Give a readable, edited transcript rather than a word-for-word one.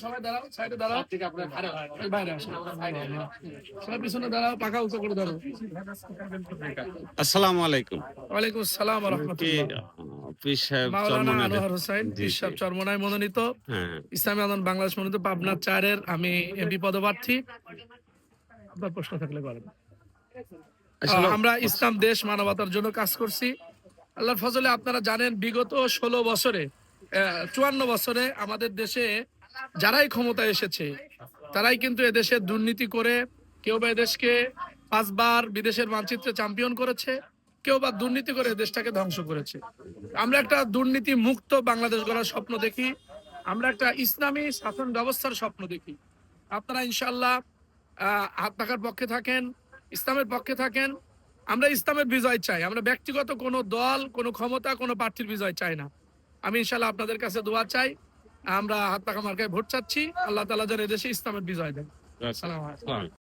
সবাই দাঁড়াও, সাইডে দাঁড়াও, বাইরে আসো, সবাই পিছনে দাঁড়াও, পাখা উঁচু করে দাঁড়াও। আসসালামু আলাইকুম। ওয়ালাইকুম আসসালাম ওয়া কি রাহমাতুল্লাহ। পীর সাহেব মাওলানা চরমনায়? আনোয়ার হোসেন, জি পীর জি। সাহেব চরমনায় মনোনীত হ্যাঁ ইসলামী আন্দোলন বাংলাদেশ মনোনীত পাবনা 4-এর আমি এমপি পদপ্রার্থী। আপনার প্রশ্ন থাকলে করেন। আসলে আমরা ইসলাম দেশ মানবতার জন্য কাজ করছি। আল্লাহর ফজলে আপনারা জানেন বিগত 16 বছরে 54 বছরে আমাদের দেশে যারাই ক্ষমতায় এসেছে তারাই কিন্তু এদেশে দুর্নীতি করে, কেউ বা এদেশকে 5বার বিদেশের মানচিত্রে চ্যাম্পিয়ন করেছে, কেউ বা দুর্নীতি করে দেশটাকে ধ্বংস করেছে। আমরা একটা দুর্নীতি মুক্ত বাংলাদেশ গড়ার স্বপ্ন দেখি, আমরা একটা ইসলামী শাসন ব্যবস্থার স্বপ্ন দেখি। আপনারা ইনশাআল্লাহ হাত পাখার পক্ষে থাকেন, ইসলামের পক্ষে থাকেন। আমরা ইসলামের বিজয় চাই, আমরা ব্যক্তিগত কোনো দল, কোনো ক্ষমতা, কোনো প্রার্থীর বিজয় চাই না। আমি ইনশাআল্লাহ আপনাদের কাছে দোয়া চাই, আমরা হাত পাখা মার্কায় ভোট চাচ্ছি, আল্লাহ তাআলা যেন এদেশে ইসলামের বিজয় দেন। আচ্ছা। আসসালামু আলাইকুম।